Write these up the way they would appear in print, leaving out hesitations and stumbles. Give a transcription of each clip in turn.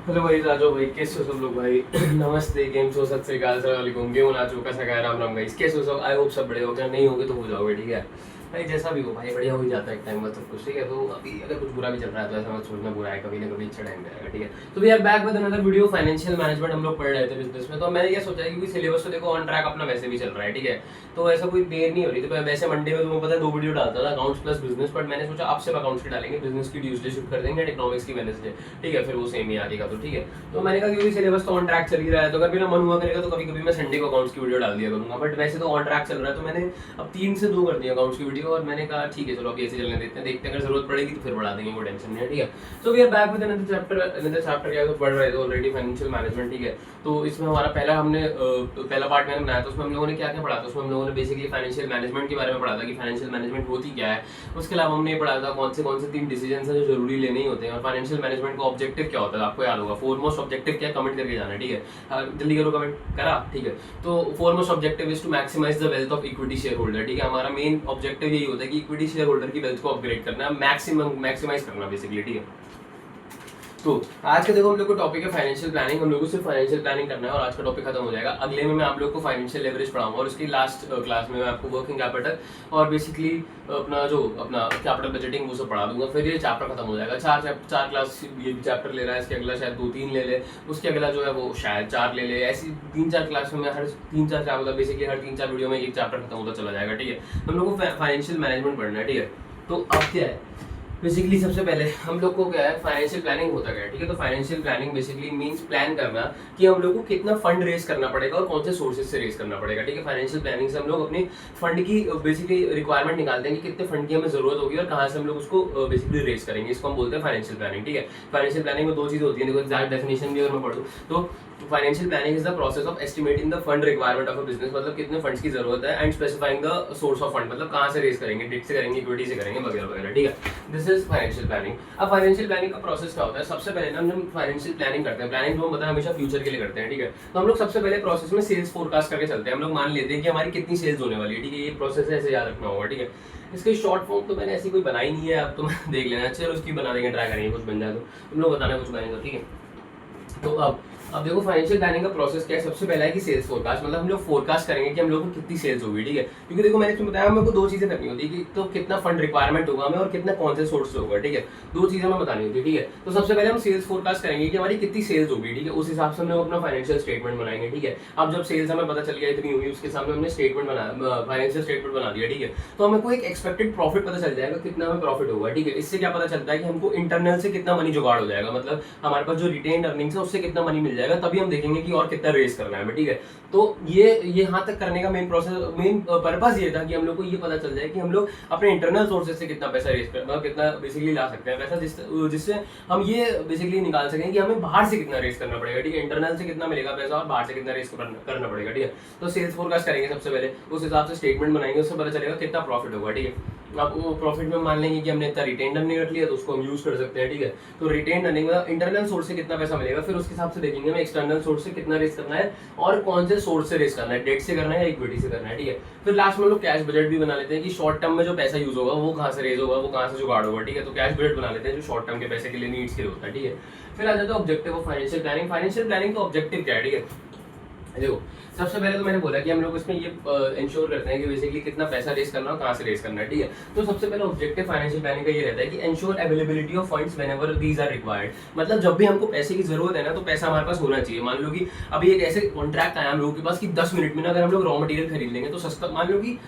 Hello भाई, राजो भाई, कैसे हो सब लोग भाई? नमस्ते, गेम शो, सत श्री अकाल, अस्सलाम वालेकुम, गेम नाचो, कैसा क्या, राम राम गाइस, कैसे हो सब? आई होप सब बड़े हो गए, नहीं होगे तो हो जाओगे, ठीक है भाई। जैसा भी हो भाई, बढ़िया हो ही जाता है एक टाइम बाद सब कुछ, ठीक है। तो अभी अगर कुछ बुरा भी चल रहा है तो ऐसा मत सोचना बुरा है, कभी ना कभी अच्छा टाइम आएगा, ठीक है। तो we are back with another video. Financial management हम लोग पढ़ रहे थे बिजनेस में, तो मैंने ये सोचा है कि सिलेबस तो देखो ऑन ट्रैक अपना वैसे भी चल रहा है, ठीक है। तो ऐसा कोई देर नहीं हो रही। तो वैसे मंडे में तुम्हें पता है 2 वीडियो डालता था, अकाउंट्स प्लस बिजनेस, बट मैंने सोचा अब सिर्फ अकाउंट्स की डालेंगे, बिजनेस की ट्यूसडे शिफ्ट कर देंगे, इकोनॉमिक्स की वेडनेसडे, ठीक है। फिर वो सेम ही आ जाएगा, तो ठीक है। तो मैंने कहा क्योंकि सिलेबस तो ऑन ट्रैक चल ही रहा है, तो अगर मेरा मन हुआ करेगा तो कभी कभी मैं संडे को अकाउंट्स की वीडियो डाल दिया करूंगा, बट वैसे तो ऑन ट्रैक चल रहा है। तो मैंने अब 3 से 2 कर दिया अकाउंट्स की वीडियो, और मैंने कहा ठीक है चलो अभी ऐसे चलने देते हैं, देखते हैं अगर जरूरत पड़ेगी तो फिर बढ़ा देंगे, कोई टेंशन नहीं है, ठीक है। So we are back with another chapter क्या तो पढ़ रहे थे ऑलरेडी, फाइनेंशियल मैनेजमेंट, ठीक है। तो इसमें हमारा पहला पार्ट मैंने बनाया था, उसमें हम लोगों ने क्या क्या पढ़ा था। उसमें हम लोगों ने बेसिकली फाइनेंशियल मैनेजमेंट के बारे में पढ़ा था कि फाइनेंशियल मैनेजमेंट होती क्या है। उसके अलावा हमने ये पढ़ा था कौन से 3 डिसीजन है जो जरूरी लेने ही होते हैं, और फाइनेंशियल मैनेजमेंट का ऑब्जेक्टिव क्या होता है आपको याद होगा। फोरमोस्ट ऑब्जेक्टिव क्या, कमेंट करके जाना, ठीक है। जल्दी करो, कमेंट करा, ठीक है। तो foremost objective is to maximise the wealth of equity share holder, ठीक है। हमारा मेन ऑब्जेक्टिव यही होता है कि इक्विटी शेयर होल्डर की वेल्थ को अपग्रेड करना, मैक्सिमाइज करना बेसिकली, ठीक है। तो आज का देखो हम लोग को टॉपिक है फाइनेंशियल प्लानिंग। हम लोग को सिर्फ फाइनेंशियल प्लानिंग करना है और आज का टॉपिक खत्म हो जाएगा। अगले में मैं आप लोग को फाइनेंशियल लेवरेज पढ़ाऊंगा, और उसकी लास्ट क्लास में मैं आपको वर्किंग कैपिटल और बेसिकली अपना कैपिटल बजटिंग वो सब पढ़ा दूंगा। फिर ये चैप्टर खत्म हो जाएगा। चार क्लास ये चैप्टर ले रहा है, इसके अगला शायद 2-3 ले ले, उसके अगला जो है वो शायद 4 ले ले। ऐसी 3-4 क्लास में मैं हर 3-4 मतलब बेसिकली हर 3-4 वीडियो में एक चैप्टर खत्म होता चला जाएगा, ठीक है। हम लोग को फाइनेंशियल मैनेजमेंट पढ़ना है, ठीक है। तो अब क्या है, बेसिकली सबसे पहले हम लोग को क्या है, फाइनेंशियल प्लानिंग होता क्या है, ठीक है। तो financial planning basically means plan करना कि हम लोग को कितना फंड रेज करना पड़ेगा और कौन से सोर्सेज से रेज करना पड़ेगा, ठीक है। फाइनेंशियल प्लानिंग से हम लोग अपनी फंड की बेसिकली रिक्वायरमेंट निकालते हैं कि कितने फंड की हमें जरूरत होगी और कहाँ से हम लोग उसको बेसिकली रेज करेंगे। इसको हम बोलते हैं फाइनेंशियल प्लानिंग, ठीक है। फाइनेंशियल प्लानिंग में 2 चीजें होती है, देखो एग्जैक्ट डेफिनेशन भी अगर मैं पढ़ूँ तो financial planning is the process of estimating the fund requirement of a business, मतलब कितने फंड्स की जरूरत है, and specifying the source of fund, मतलब कहाँ से रेज करेंगे, डेट से करेंगे, इक्विटी से करेंगे, वगैरह वगैरह, ठीक है। This is financial planning. अब फाइनेंशियल प्लानिंग का प्रोसेस क्या होता है, सबसे पहले ना हम फाइनेंशियल प्लानिंग करते हैं। प्लानिंग जो हम बताया हमेशा फ्यूचर के लिए करते हैं, ठीक है। तो हम लोग सबसे पहले प्रोसेस में सेल्स फोरकास्ट करके चलते हैं। हम लोग मान लेते हैं कि हमारी कितनी सेल्स होने वाली है, ठीक है। ये प्रोसेस है, ऐसे याद रखना होगा, ठीक है। इसकी शॉर्ट फॉर्म तो मैंने ऐसी कोई बनाई नहीं है, अब तो देख लेना, चलो उसकी बना देंगे, ट्राई करेंगे, कुछ बन जाए तो तुम लोग बताना कुछ बनेगा, ठीक है। तो अब देखो फाइनेंशियल प्लानिंग का प्रोसेस क्या है। सबसे पहला है कि सेल्स फोरकास्ट, मतलब हम लोग फोरकास्ट करेंगे कि हम लोग को कितनी सेल्स होगी, ठीक है। क्योंकि देखो मैंने तुम्हें बताया मेरे को 2 चीजें करनी होती है कि तो कितना फंड रिक्वायरमेंट होगा हमें और कितना कौन से सोर्स से होगा, ठीक है। 2 चीजें हमें बतानी होती है, ठीक है। तो सबसे पहले हम सेल्स फोरकास्ट करेंगे कि हमारी कितनी सेल्स होगी, ठीक है। उस हिसाब से हम लोग अपना फाइनेंशियल स्टेटमेंट बनाएंगे, ठीक है। अब जब सेल्स हमें पता चल गया इतनी हुई, उसके सामने हमने स्टेटमेंट बना, फाइनेंशियल स्टेटमेंट बना दिया, ठीक है। तो हमें को एक एक्सपेक्टेड प्रॉफिट पता चल जाएगा, कितना हमें प्रॉफिट होगा, ठीक है। इससे क्या पता चलता है कि हमको इंटरनल से कितना मनी जुगाड़ हो जाएगा, मतलब हमारे पास जो रिटेन अर्निंग्स है उससे कितना मनी मिल जाएगा, तभी हम देखेंगे कि और कितना रेस करना है, ठीक है। तो ये यहाँ तक करने का मेन पर्पस ये था कि हम लोग को ये पता चल जाए कि हम लोग अपने इंटरनल सोर्सेज से कितना पैसा रेस कर, मतलब कितना बेसिकली ला सकते हैं पैसा, जिससे हम ये बेसिकली निकाल सकें कि हमें बाहर से कितना रेस करना पड़ेगा, ठीक है। इंटरनल से कितना मिलेगा पैसा और बाहर से कितना रेस करना पड़ेगा, ठीक है। तो सेल्स फोरकास्ट करेंगे सबसे पहले, उस हिसाब से स्टेटमेंट बनाएंगे, उससे पता चलेगा कितना प्रॉफिट होगा, ठीक है। अब वो प्रॉफिट में मान लेंगे कि हमने इतना रिटेन अर्निंग रख लिया तो उसको हम यूज कर सकते हैं, ठीक है। तो रिटेन अर्निंग में इंटरनल सोर्स से कितना पैसा मिलेगा, फिर उसके हिसाब से देखेंगे हमें एक्सटर्नल सोर्स से कितना रेस करना है और कौन से सोर्स से रेस करना है, डेट से करना है या इक्विटी से करना है, ठीक है। फिर लास्ट में हम लोग कैश बजट भी बना लेते हैं कि शॉर्ट टर्म में जो पैसा यूज होगा वो कहाँ से रेज होगा, वो कहाँ से जुगाड़ होगा, ठीक है। तो कैश बजट बना लेते हैं जो शॉर्ट टर्म के पैसे के लिए नीड्स के लिए होता है, ठीक है। फिर आ जाता है objective of financial planning. Financial planning का ऑब्जेक्टिव क्या है, ठीक है। देखो सबसे पहले तो मैंने बोला कि हम लोग इसमें ये इंश्योर करते हैं कि बेसिकली कितना पैसा रेस करना है और कहाँ से रेस करना है, ठीक है। तो सबसे पहले ऑब्जेक्टिव फाइनेंशियल प्लानिंग का ये रहता है कि ensure availability of funds whenever these are required, मतलब जब भी हमको पैसे की जरूरत है ना तो पैसा हमारे पास होना चाहिए। मान लो कि अभी एक ऐसे कॉन्ट्रैक्ट आया हम लोगों के पास कि 10 मिनट में ना अगर हम लोग रॉ मटेरियल खरीद लेंगे तो सस्ता, मान लो कि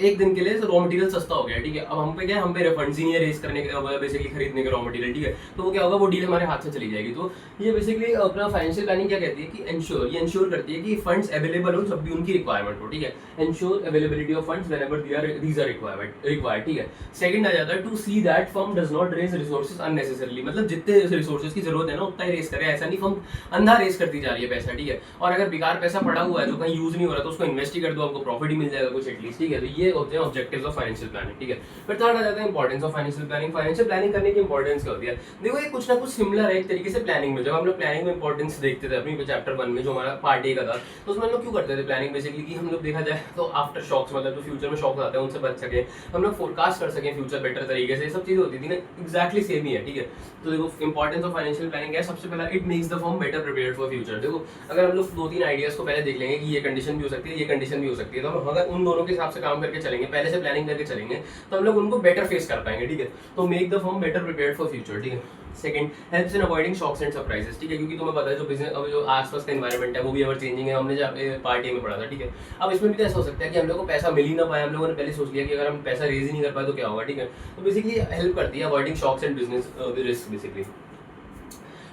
एक दिन के लिए रॉ मटेरियल सस्ता हो गया, ठीक है। अब हम पे क्या है, हम पे रिफंड्स ही नहीं है रेस करने के, बेसिकली खरीदने के रॉ मटेरियल, ठीक है। तो वो क्या होगा, वो डील हमारे हाथ से चली जाएगी। तो ये बेसिकली अपना फाइनेंशियल प्लानिंग क्या कहती है कि ये इंश्योर करती है कि फंड्स अवेलेबल हो जब भी उनकी रिक्वायरमेंट हो, ठीक है। Ensure availability of funds whenever these are required, ठीक है। सेकंड आ जाता है to see that firm does not raise resources unnecessarily, मतलब जितने रिसोर्सेज की जरूरत है ना उतना ही रेस करे, ऐसा नहीं फर्म अंधा रेस करती जा रही है पैसा, ठीक है। और अगर बेकार पैसा पड़ा हुआ है जो कहीं यूज नहीं हो रहा तो उसको इन्वेस्ट ही कर दो, आपको प्रॉफिट ही मिल जाएगा कुछ एटलीस्ट, ठीक है। तो ये होते हैं ऑब्जेक्टिव्स ऑफ फाइनेंशियल प्लानिंग, ठीक है। फिर थर्ड आ जाता है importance of financial planning. Financial planning करने की इंपॉर्टेंस क्या होती है, देखो ये कुछ ना कुछ सिमिलर है एक तरीके से प्लानिंग में। जब हम लोग प्लानिंग में इंपॉर्टेंस देखते थे अपनी चैप्टर 1 में, जो हमारा पार्ट ए का था। तो उसमें हम लोग क्यों करते थे प्लानिंग बेसिकली कि हम लोग देखा जाए तो आफ्टर शॉक्स, मतलब जो फ्यूचर में शॉक्स आते हैं उनसे बच सके, हम लोग फोरकास्ट कर सकें फ्यूचर बेटर तरीके से। ये सब चीज़ें होती थी ना, एक्जैक्टली सेम ही है, ठीक है। तो देखो इंपॉर्टेंस ऑफ फाइनेंशियल प्लानिंग है, सबसे पहला it makes the firm better prepared for future. देखो अगर हम लोग 2-3 आइडियाज को पहले देख लेंगे कि ये कंडीशन भी हो सकती है, ये कंडीशन भी हो सकती है, तो हम अगर उन दोनों के हिसाब से काम करके चलेंगे, पहले से प्लानिंग करके चलेंगे, तो हम लोग उनको बेटर फेस कर पाएंगे, ठीक है। तो make the firm better prepared for future, ठीक है। Second, helps in avoiding shocks and surprises, ठीक है, क्योंकि तुम्हें पता है जो बिजनेस अब जो आसपास का एनवायरनमेंट है वो भी एवर चेंजिंग है, हमने जहाँ पे पार्टी में पढ़ा था, ठीक है। अब इसमें भी तो ऐसा हो सकता है कि हम लोग को पैसा मिल ही ना पाए, हम लोगों ने पहले सोच लिया कि अगर हम पैसा रेज ही नहीं कर पाए तो क्या होगा, ठीक है। तो बेसिकली हेल्प करती है avoiding shocks and business risk basically.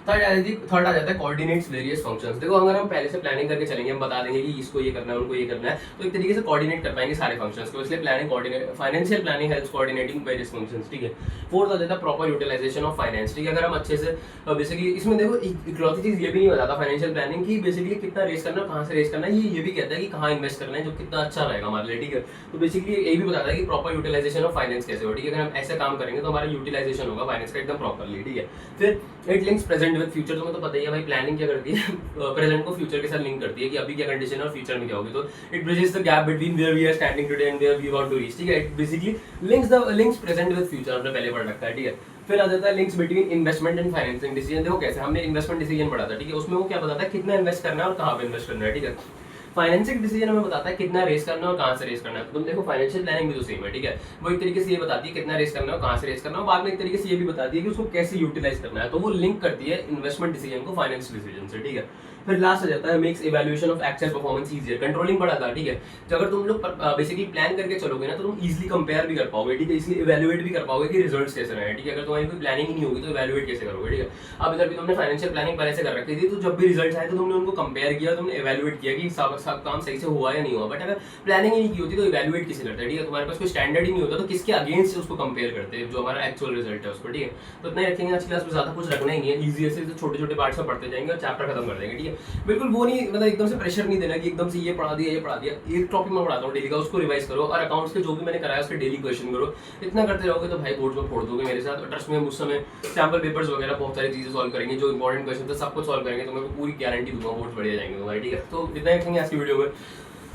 Third आ जाता है कोऑर्डिनेट्स वेरियस फंक्शंस। देखो अगर हम पहले से प्लानिंग करके चलेंगे, हम बता देंगे कि इसको ये करना है, उनको ये करना है, तो एक तरीके से कोऑर्डिनेट कर पाएंगे सारे फंक्शंस को, इसलिए planning coordinate financial planning helps coordinating various functions, ठीक है। फोर्थ आ जाता है प्रॉपर यूटिलाइजेशन ऑफ फाइनेंस, ठीक है। अगर हम अच्छे से बेसिकली इसमें देखो इकलौती चीज ये भी नहीं बताता फाइनेंशियल प्लानिंग की बेसिकली कितना रेस करना है, कहाँ से रेस करना है, ये भी कहता है कि कहाँ इन्वेस्ट करना है जो कितना अच्छा रहेगा हमारे लिए, ठीक है। तो बेसिकली ये भी बताता है कि प्रॉपर यूटिलाइजेशन ऑफ फाइनेंस कैसे हो, ठीक है। अगर हम ऐसे काम करेंगे तो हमारा यूटिलाइजेशन होगा फाइनेंस का एकदम प्रॉपरली, ठीक है। फिर it links present with future, तुम्हें तो पता ही है भाई प्लानिंग क्या करती है, प्रेजेंट को फ्यूचर के साथ लिंक करती है कि अभी क्या कंडीशन है और फ्यूचर में क्या होगी। तो it bridges the gap between where we are standing today and where we want to reach, ठीक है। It basically links present with future, हमने पहले पढ़ रखा है, ठीक है। फिर आ जाता है links between investment and financing decision. देखो कैसे हमने इन्वेस्टमेंट डिसीजन पढ़ा था, ठीक है, उसमें वो क्या बताता है कितना इन्वेस्ट करना है और कहाँ पे इन्वेस्ट करना है, ठीक है। फाइनेंशियल डिसीजन हमें बताता है कितना रेस करना है और कहाँ से रेस करना है। तुम देखो फाइनेंशियल प्लानिंग भी तो सेम है, ठीक है। वो एक तरीके से ये बताती है कितना रेस करना है और कहाँ से रेस करना है, और बाद में एक तरीके से ये भी बताती है कि उसको कैसे यूटिलाइज करना है। तो वो लिंक करती है इन्वेस्टमेंट डिसीजन को फाइनेंशियल डिसीजन से, ठीक है। फिर लास्ट आ जाता है makes evaluation of actual performance easier, controlling पड़ा था, ठीक है। तो अगर तुम लोग बेसिकली प्लान करके चलोगे ना तो तुम इजीली कंपेयर भी कर पाओगे, ठीक है, इसलिए इवैल्यूएट भी कर पाओगे कि रिजल्ट्स कैसे रहे, ठीक है। अगर तुम्हारी कोई प्लानिंग ही नहीं होगी तो इवैल्यूएट कैसे करोगे, ठीक है। अब इधर भी तुमने फाइनेंशियल प्लानिंग पहले से कर रखी थी, तो जब भी रिजल्ट आए तो तुमने उनको कंपेयर किया, तुमने इवैल्यूएट किया कि सब काम सही से हुआ या नहीं हुआ। बट अगर प्लानिंग ही नहीं की होती तो इवैल्यूएट किसे करते हैं, ठीक है। तुम्हारे पास कोई स्टैंडर्ड ही नहीं होता तो किसके अगेंस्ट उसको कंपेयर करते हैं जो हमारा एक्चुअल रिजल्ट है उसको, ठीक है। तो इतना ही रखेंगे आज की क्लास में, ज्यादा कुछ रखना ही नहीं है, ईजी से छोटे छोटे पार्ट्स में पढ़ते जाएंगे और चैप्टर खत्म कर देंगे, ठीक है। बिल्कुल वो नहीं, मतलब एकदम से प्रेशर नहीं देना कि एकदम से ये पढ़ा दिया एक टॉपिक में पढ़ाता हूँ डेली का, उसको रिवाइज करो और अकाउंट्स के जो भी मैंने कराया उसके डेली क्वेश्चन करो। इतना करते रहोगे तो भाई बोर्ड में फोड़ दोगे मेरे साथ। ट्रस्ट में उस समय सैम्पल पेपर्स वगैरह बहुत सारी चीजें सॉल्व करेंगे, जो इंपॉर्टेंट क्वेश्चन थे सबको सॉल्व करेंगे, तो मैं पूरी गारंटी दूंगा बोर्ड बढ़िया जाएंगे तुम्हारे, ठीक है। तो इतना ही रखेंगे आज की वीडियो में।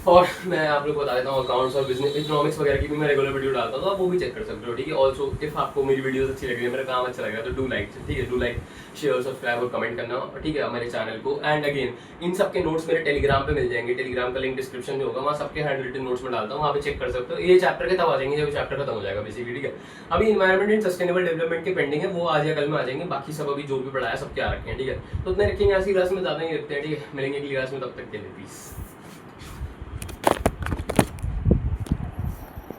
और मैं आप लोग को बता देता हूँ अकाउंट्स और बिजनेस इकोनॉमिक्स वगैरह की भी मैं रेगुलर वीडियो डालता हूँ, तो आप वो भी चेक कर सकते हो, ठीक है। ऑल्सो इफ आपको मेरी वीडियोस अच्छी लग रही है, मेरा काम अच्छा लग रहा है, तो डू लाइक, ठीक है, डू लाइक, शेयर, सब्सक्राइब और कमेंट करना, ठीक है, हमारे चैनल को। एंड अगेन इन सबके नोट्स मेरे टेलीग्राम पे मिल जाएंगे, टेलीग्राम का लिंक डिस्क्रिप्शन में होगा, वहाँ सबके हैंड रिटन नोट्स में डालता हूँ, वहाँ पे चेक कर सकते हो। ये चैप्टर के तब आ जाएंगे जब चैप्टर खत्म हो जाएगा बेसिकली, ठीक है। अभी इन्वायरमेंट एंड सस्टेनेबल डेवलपमेंट के पेंडिंग है, वो आज या कल में आ जाएंगे, बाकी सब अभी जो भी पढ़ाया सबके आ रखे हैं, ठीक है। तो उतने रखेंगे आज की क्लास में, ज़्यादा नहीं रखते हैं, ठीक है। मिलेंगे अगली क्लास में, तब तक के लिए पीस।